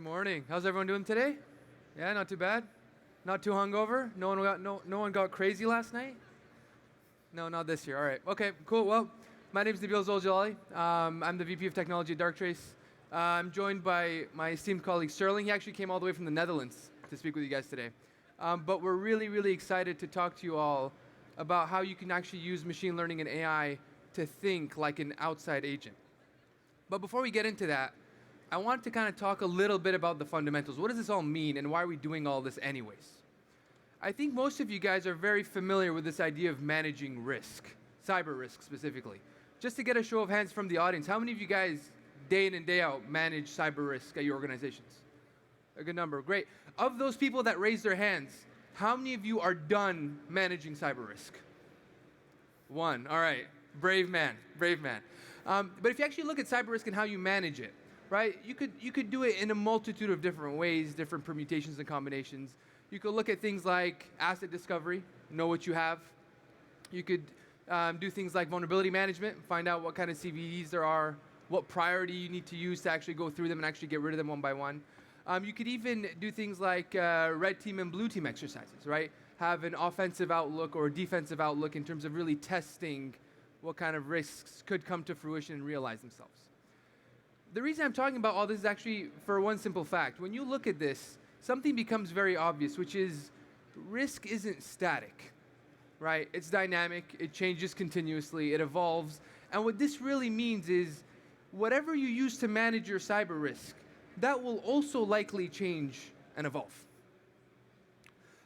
Morning. How's everyone doing today? Yeah, not too bad. Not too hungover. No one got crazy last night. No, not this year. All right. Okay. Cool. Well, my name is Nabil Zoljalali. I'm the VP of Technology at Darktrace. I'm joined by my esteemed colleague Sterling. He actually came all the way from the Netherlands to speak with you guys today. But we're really excited to talk to you all about how you can actually use machine learning and AI to think like an outside agent. But before we get into that, I want to kind of talk a little bit about the fundamentals. What does this all mean, and why are we doing all this anyways? I think most of you guys are very familiar with this idea of managing risk, cyber risk specifically. Just to get a show of hands from the audience, how many of you guys, day in and day out, manage cyber risk at your organizations? A good number, great. Of those people that raise their hands, how many of you are done managing cyber risk? One, all right, brave man. But if you actually look at cyber risk and how you manage it, right? You could do it in a multitude of different ways, different permutations and combinations. You could look at things like asset discovery, know what you have. You could do things like vulnerability management, find out what kind of CVEs there are, what priority you need to use to actually go through them and actually get rid of them one by one. You could even do things like red team and blue team exercises, right? Have an offensive outlook or a defensive outlook in terms of really testing what kind of risks could come to fruition and realize themselves. The reason I'm talking about all this is actually for one simple fact. When you look at this, something becomes very obvious, which is risk isn't static, right? It's dynamic, it changes continuously, it evolves. And what this really means is whatever you use to manage your cyber risk, that will also likely change and evolve.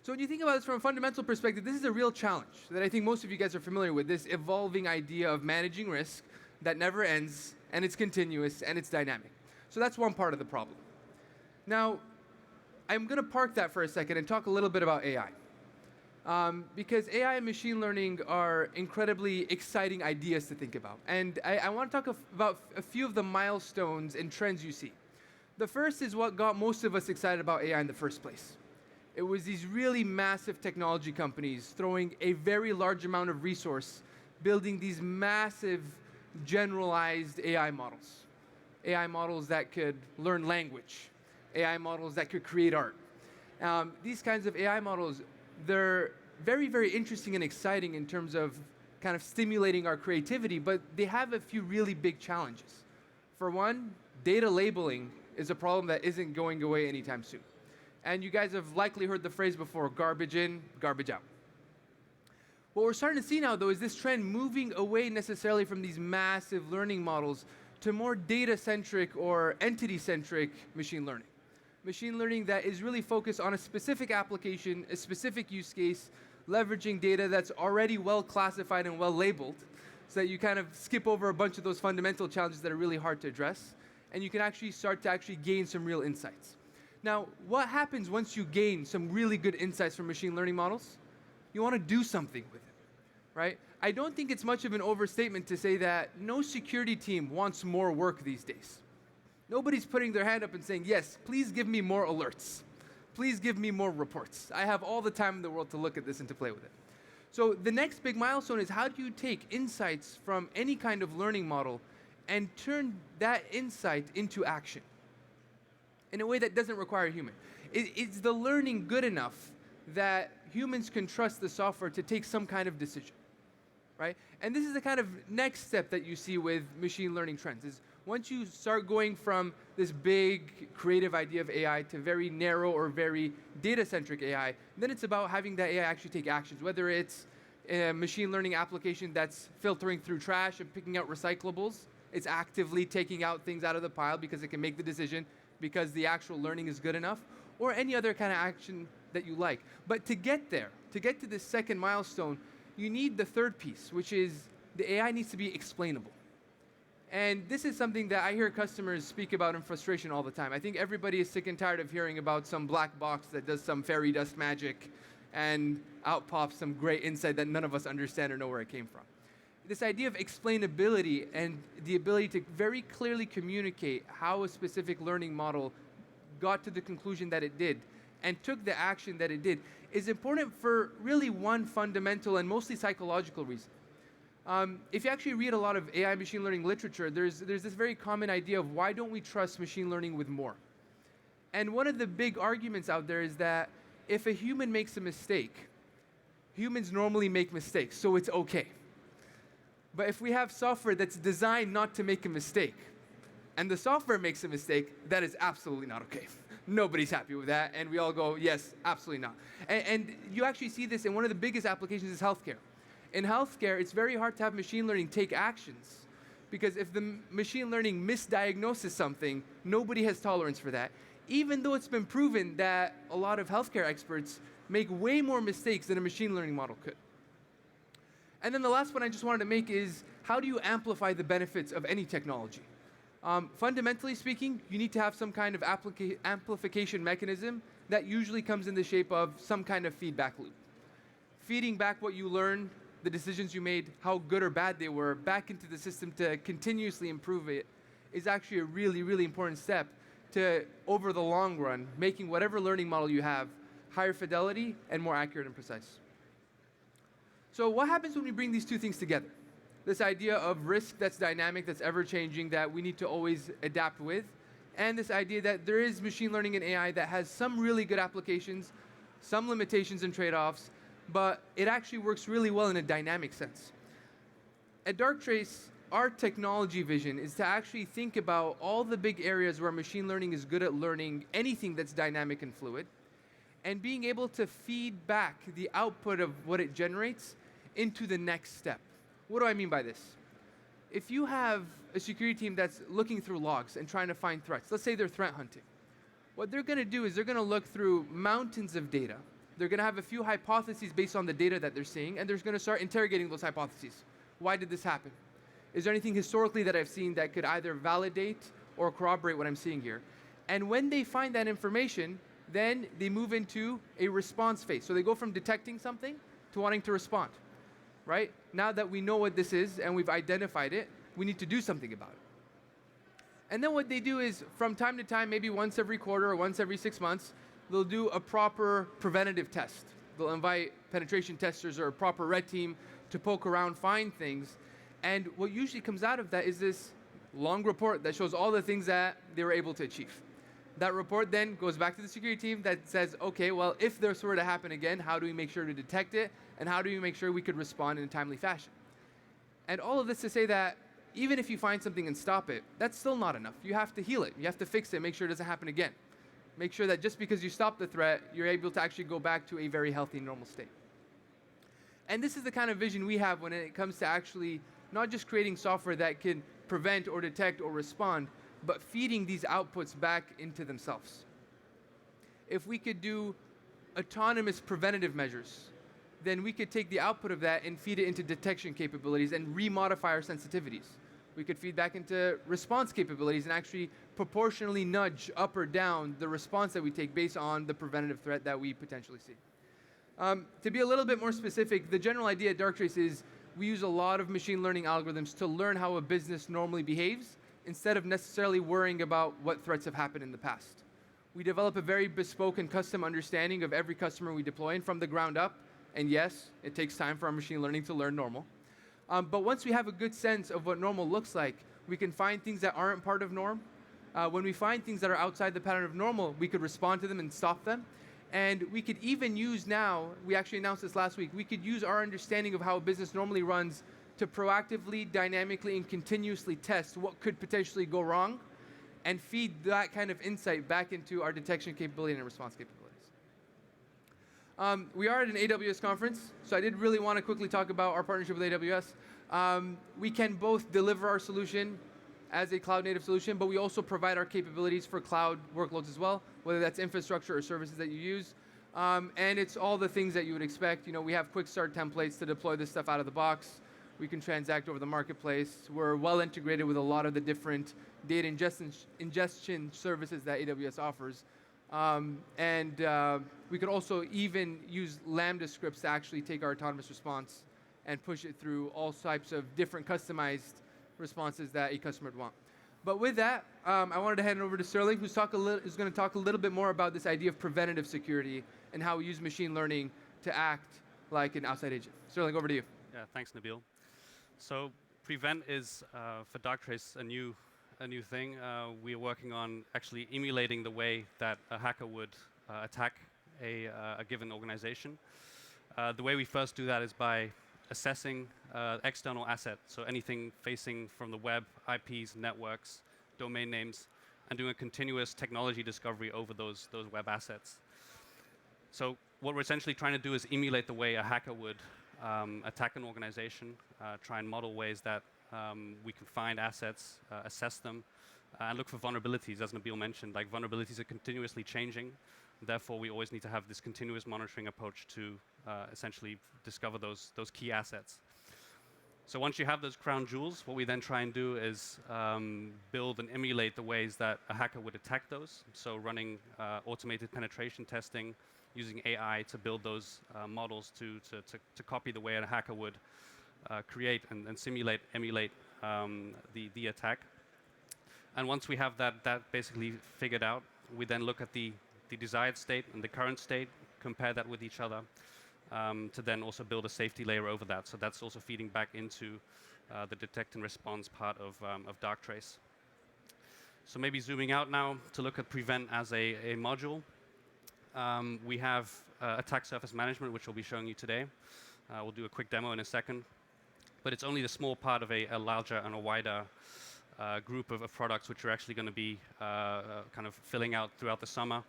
So when you think about this from a fundamental perspective, this is a real challenge that I think most of you guys are familiar with, this evolving idea of managing risk that never ends, and it's continuous, and it's dynamic. So that's one part of the problem. Now, I'm going to park that for a second and talk a little bit about AI. Because AI and machine learning are incredibly exciting ideas to think about. And I want to talk about a few of the milestones and trends you see. The first is what got most of us excited about AI in the first place. It was these really massive technology companies throwing a very large amount of resource, building these massive generalized AI models. AI models that could learn language. AI models that could create art. These kinds of AI models, they're very interesting and exciting in terms of kind of stimulating our creativity, but they have a few really big challenges. For one, data labeling is a problem that isn't going away anytime soon. And you guys have likely heard the phrase before, garbage in, garbage out. What we're starting to see now, though, is this trend moving away necessarily from these massive learning models to more data-centric or entity-centric machine learning. Machine learning that is really focused on a specific application, a specific use case, leveraging data that's already well classified and well labeled, so that you kind of skip over a bunch of those fundamental challenges that are really hard to address, and you can actually start to gain some real insights. Now, what happens once you gain some really good insights from machine learning models? You want to do something with it, right? I don't think it's much of an overstatement to say that no security team wants more work these days. Nobody's putting their hand up and saying, yes, please give me more alerts. Please give me more reports. I have all the time in the world to look at this and to play with it. So the next big milestone is how do you take insights from any kind of learning model and turn that insight into action in a way that doesn't require a human? Is the learning good enough that humans can trust the software to take some kind of decision, right? And this is the kind of next step that you see with machine learning trends, is once you start going from this big creative idea of AI to very narrow or very data-centric AI, then it's about having that AI actually take actions, whether it's a machine learning application that's filtering through trash and picking out recyclables, it's actively taking out things out of the pile because it can make the decision because the actual learning is good enough, or any other kind of action that you like. But to get there, to get to this second milestone, you need the third piece, which is the AI needs to be explainable. And this is something that I hear customers speak about in frustration all the time. I think everybody is sick and tired of hearing about some black box that does some fairy dust magic and out pops some great insight that none of us understand or know where it came from. This idea of explainability and the ability to very clearly communicate how a specific learning model got to the conclusion that it did and took the action that it did is important for really one fundamental and mostly psychological reason. If you actually read a lot of AI machine learning literature, there's this very common idea of why don't we trust machine learning with more? And one of the big arguments out there is that if a human makes a mistake, humans normally make mistakes, so it's okay. But if we have software that's designed not to make a mistake, and the software makes a mistake, that is absolutely not okay. Nobody's happy with that, and we all go, yes, absolutely not. And you actually see this in one of the biggest applications is healthcare. In healthcare, it's very hard to have machine learning take actions, because if the machine learning misdiagnoses something, nobody has tolerance for that, even though it's been proven that a lot of healthcare experts make way more mistakes than a machine learning model could. And then the last one I just wanted to make is, how do you amplify the benefits of any technology? Fundamentally speaking, you need to have some kind of amplification mechanism that usually comes in the shape of some kind of feedback loop. Feeding back what you learned, the decisions you made, how good or bad they were, back into the system to continuously improve it is actually a really, really important step to, over the long run, making whatever learning model you have higher fidelity and more accurate and precise. So what happens when we bring these two things together? This idea of risk that's dynamic, that's ever-changing, that we need to always adapt with, and this idea that there is machine learning and AI that has some really good applications, some limitations and trade-offs, but it actually works really well in a dynamic sense. At Darktrace, our technology vision is to actually think about all the big areas where machine learning is good at learning anything that's dynamic and fluid, and being able to feed back the output of what it generates into the next step. What do I mean by this? If you have a security team that's looking through logs and trying to find threats, let's say they're threat hunting, what they're going to do is they're going to look through mountains of data. They're going to have a few hypotheses based on the data that they're seeing, and they're going to start interrogating those hypotheses. Why did this happen? Is there anything historically that I've seen that could either validate or corroborate what I'm seeing here? And when they find that information, then they move into a response phase. So they go from detecting something to wanting to respond, right? Now that we know what this is and we've identified it, we need to do something about it. And then what they do is, from time to time, maybe once every quarter or once every 6 months, they'll do a proper preventative test. They'll invite penetration testers or a proper red team to poke around, find things. And what usually comes out of that is this long report that shows all the things that they were able to achieve. That report then goes back to the security team that says, okay, well, if this were to happen again, how do we make sure to detect it? And how do we make sure we could respond in a timely fashion? And all of this to say that even if you find something and stop it, that's still not enough. You have to heal it. You have to fix it, make sure it doesn't happen again. Make sure that just because you stop the threat, you're able to actually go back to a very healthy, normal state. And this is the kind of vision we have when it comes to actually not just creating software that can prevent or detect or respond, but feeding these outputs back into themselves. If we could do autonomous preventative measures, then we could take the output of that and feed it into detection capabilities and remodify our sensitivities. We could feed back into response capabilities and actually proportionally nudge up or down the response that we take based on the preventative threat that we potentially see. To be a little bit more specific, the general idea at Darktrace is we use a lot of machine learning algorithms to learn how a business normally behaves instead of necessarily worrying about what threats have happened in the past. We develop a very bespoke and custom understanding of every customer we deploy from the ground up. And yes, it takes time for our machine learning to learn normal. But once we have a good sense of what normal looks like, we can find things that aren't part of norm. When we find things that are outside the pattern of normal, we could respond to them and stop them. And we could even use now, we actually announced this last week, we could use our understanding of how a business normally runs to proactively, dynamically, and continuously test what could potentially go wrong and feed that kind of insight back into our detection capability and response capabilities. We are at an AWS conference, so I did really want to quickly talk about our partnership with AWS. We can both deliver our solution as a cloud-native solution, but we also provide our capabilities for cloud workloads as well, whether that's infrastructure or services that you use. And it's all the things that you would expect. You know, we have quick start templates to deploy this stuff out of the box. We can transact over the marketplace. We're well integrated with a lot of the different data ingestion services that AWS offers. We could also even use Lambda scripts to actually take our autonomous response and push it through all types of different customized responses that a customer would want. But with that, I wanted to hand it over to Sterling, who's going to talk a little bit more about this idea of preventative security and how we use machine learning to act like an outside agent. Sterling, over to you. Yeah, thanks, Nabil. So Prevent is, for Darktrace, a a new thing. We are working on actually emulating the way that a hacker would attack a given organization. The way we first do that is by assessing external assets, so anything facing from the web, IPs, networks, domain names, and doing a continuous technology discovery over those web assets. So what we're essentially trying to do is emulate the way a hacker would attack an organization, try and model ways that we can find assets, assess them, and look for vulnerabilities. As Nabil mentioned, like vulnerabilities are continuously changing. Therefore, we always need to have this continuous monitoring approach to essentially discover those key assets. So once you have those crown jewels, what we then try and do is build and emulate the ways that a hacker would attack those. So running automated penetration testing, using AI to build those models to copy the way a hacker would create and simulate, emulate the attack. And once we have that basically figured out, we then look at the desired state and the current state, compare that with each other, to then also build a safety layer over that. So that's also feeding back into the detect and response part of Darktrace. So maybe zooming out now to look at prevent as a module. We have attack surface management, which we'll be showing you today. We'll do a quick demo in a second. But it's only the small part of a larger and a wider group of products which are actually going to be kind of filling out throughout the summer,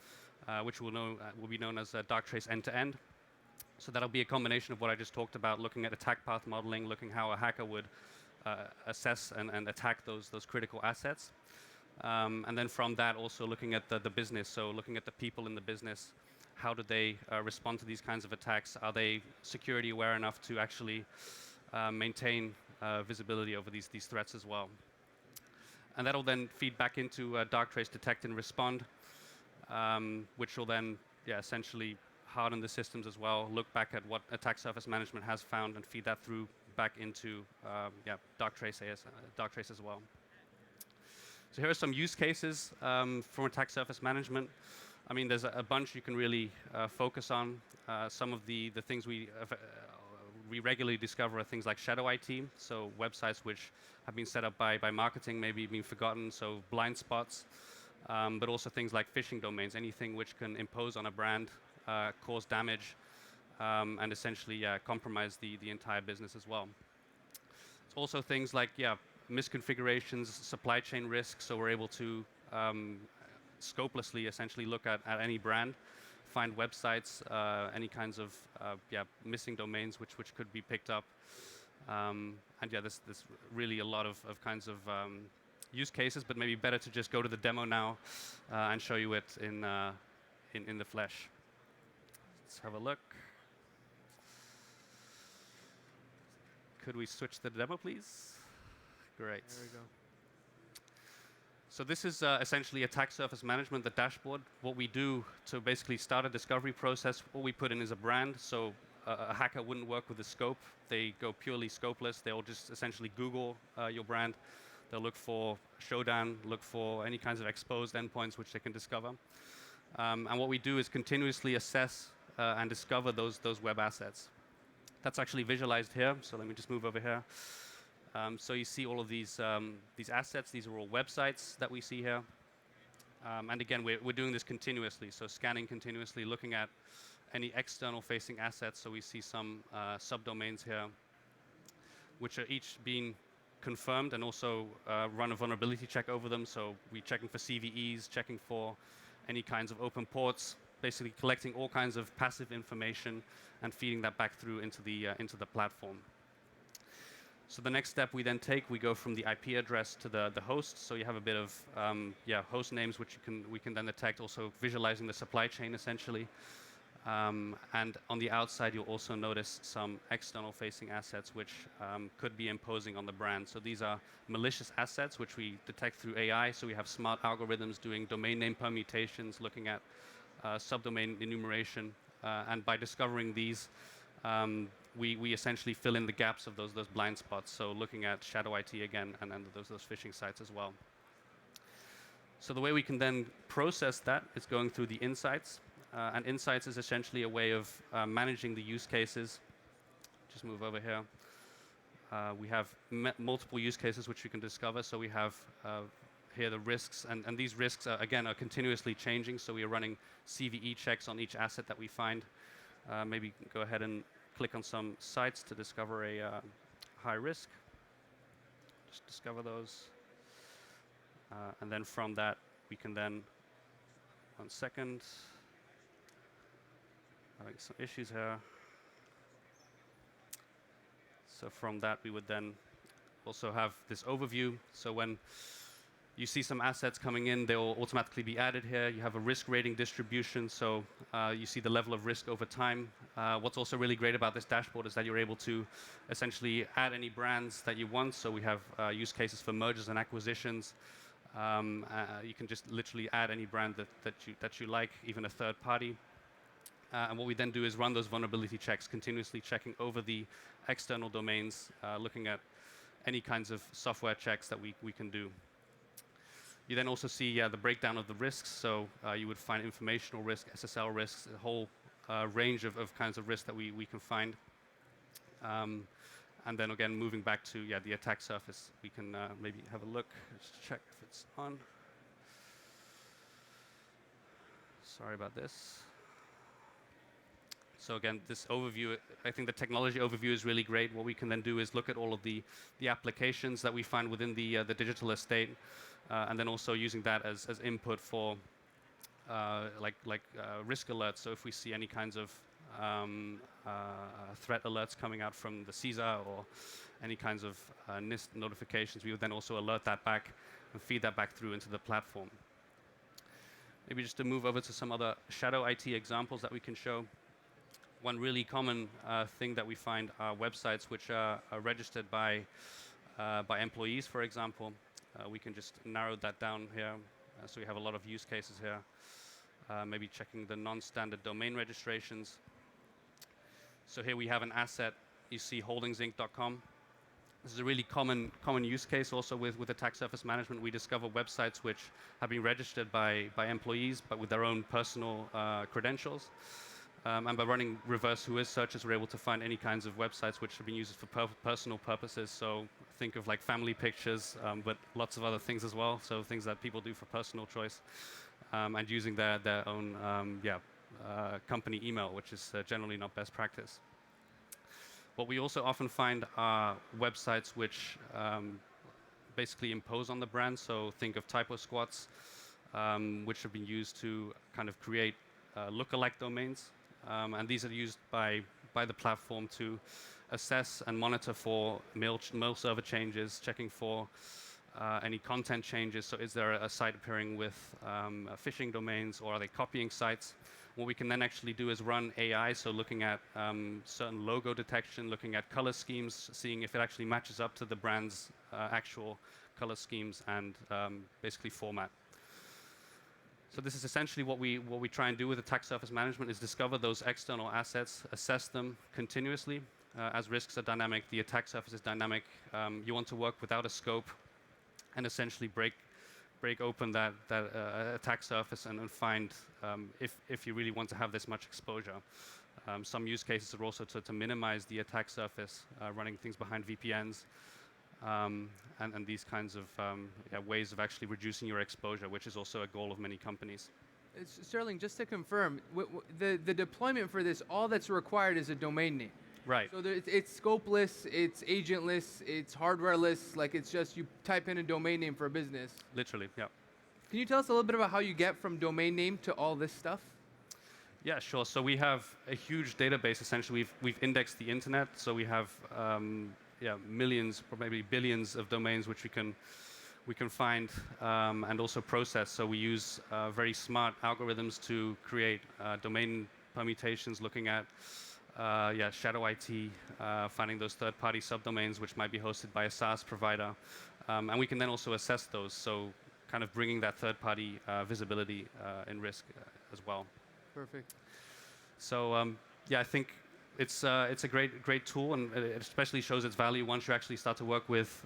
which will be known as Darktrace end-to-end. So that'll be a combination of what I just talked about, looking at attack path modeling, looking how a hacker would assess and attack those critical assets. And then from that, also looking at the business, so looking at the people in the business, how do they respond to these kinds of attacks? Are they security aware enough to actually maintain visibility over these threats as well? And that'll then feed back into Darktrace detect and respond, which will then essentially harden the systems as well, look back at what attack surface management has found and feed that through back into Darktrace as well. So here are some use cases from attack surface management. I mean, there's a bunch you can really focus on. Some of the things we regularly discover are things like shadow IT, so websites which have been set up by marketing, maybe being forgotten, so blind spots, but also things like phishing domains, anything which can impose on a brand, cause damage, and essentially compromise the entire business as well. It's also things like misconfigurations, supply chain risks, so we're able to scopelessly essentially look at any brand, find websites, any kinds of missing domains which could be picked up. And there's really a lot of kinds of use cases, but maybe better to just go to the demo now and show you it in the flesh. Let's have a look. Could we switch the demo, please? Great. There we go. So this is essentially attack surface management, the dashboard. What we do to basically start a discovery process, what we put in is a brand. So a hacker wouldn't work with the scope. They go purely scopeless. They'll just essentially Google your brand. They'll look for Showdown, look for any kinds of exposed endpoints which they can discover. And what we do is continuously assess and discover those web assets. That's actually visualized here. So let me just move over here. So you see all of these assets. These are all websites that we see here. And again, we're doing this continuously. So scanning continuously, looking at any external facing assets. So we see some subdomains here, which are each being confirmed and also run a vulnerability check over them. So we're checking for CVEs, checking for any kinds of open ports, basically collecting all kinds of passive information and feeding that back through into the platform. So the next step we then take, we go from the IP address to the host. So you have a bit of host names which we can then detect, also visualizing the supply chain essentially. And on the outside, you'll also notice some external facing assets which could be imposing on the brand. So these are malicious assets which we detect through AI. So we have smart algorithms doing domain name permutations, looking at subdomain enumeration. And by discovering these, we essentially fill in the gaps of those blind spots. So looking at shadow IT again, and then those phishing sites as well. So the way we can then process that is going through the insights. And insights is essentially a way of managing the use cases. Just move over here. We have multiple use cases which we can discover. So we have here the risks, and these risks again are continuously changing. So we are running CVE checks on each asset that we find. Maybe go ahead and click on some sites to discover a high risk. Just discover those, and then from that we can then, 1 second, having some issues here. So from that we would then also have this overview. So when you see some assets coming in, they will automatically be added here. You have a risk rating distribution, so you see the level of risk over time. What's also really great about this dashboard is that you're able to essentially add any brands that you want. So we have use cases for mergers and acquisitions. You can just literally add any brand that you like, even a third party. And what we then do is run those vulnerability checks, continuously checking over the external domains, looking at any kinds of software checks that we can do. You then also see the breakdown of the risks. So you would find informational risk, SSL risks, a whole range of kinds of risks that we can find. And then again, moving back to the attack surface, we can maybe have a look. Just check if it's on. Sorry about this. So again, this overview, I think the technology overview is really great. What we can then do is look at all of the applications that we find within the digital estate, and then also using that as input for risk alerts. So if we see any kinds of threat alerts coming out from the CISA or any kinds of NIST notifications, we would then also alert that back and feed that back through into the platform. Maybe just to move over to some other shadow IT examples that we can show. One really common thing that we find are websites which are registered by employees, for example. We can just narrow that down here. So we have a lot of use cases here. Maybe checking the non-standard domain registrations. So here we have an asset. You see holdingsinc.com. This is a really common use case also with attack surface management. We discover websites which have been registered by employees, but with their own personal credentials. And by running reverse whois searches, we're able to find any kinds of websites which have been used for personal purposes. So think of like family pictures, but lots of other things as well. So things that people do for personal choice, and using their own company email, which is generally not best practice. What we also often find are websites which basically impose on the brand. So think of typo squats, which have been used to kind of create lookalike domains. And these are used by the platform to assess and monitor for mail server changes, checking for any content changes. So is there a site appearing with phishing domains, or are they copying sites? What we can then actually do is run AI, so looking at certain logo detection, looking at color schemes, seeing if it actually matches up to the brand's actual color schemes, and basically format. So this is essentially what we try and do with attack surface management, is discover those external assets, assess them continuously. As risks are dynamic, the attack surface is dynamic. You want to work without a scope and essentially break open that attack surface and find if you really want to have this much exposure. Some use cases are also to minimize the attack surface, running things behind VPNs. And these kinds of ways of actually reducing your exposure, which is also a goal of many companies. Sterling, just to confirm, the deployment for this, all that's required is a domain name. Right. So it's scopeless, it's agentless, it's hardwareless. Like, it's just you type in a domain name for a business. Literally, yeah. Can you tell us a little bit about how you get from domain name to all this stuff? Yeah, sure. So we have a huge database. Essentially, we've indexed the internet. So we have millions, or maybe billions of domains which we can find and also process. So we use very smart algorithms to create domain permutations, looking at shadow IT, finding those third-party subdomains which might be hosted by a SaaS provider, and we can then also assess those. So kind of bringing that third-party visibility in risk as well. Perfect. So I think it's a great tool, and it especially shows its value once you actually start to work with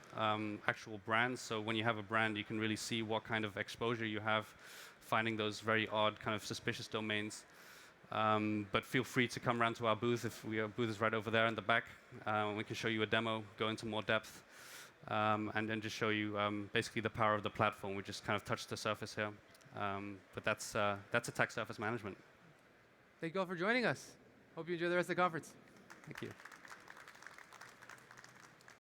actual brands. So when you have a brand, you can really see what kind of exposure you have, finding those very odd kind of suspicious domains. But feel free to come around to our booth. Our booth is right over there in the back. We can show you a demo, go into more depth. and then just show you basically the power of the platform. We just kind of touched the surface here. But that's attack surface management. Thank you all for joining us. Hope you enjoy the rest of the conference. Thank you.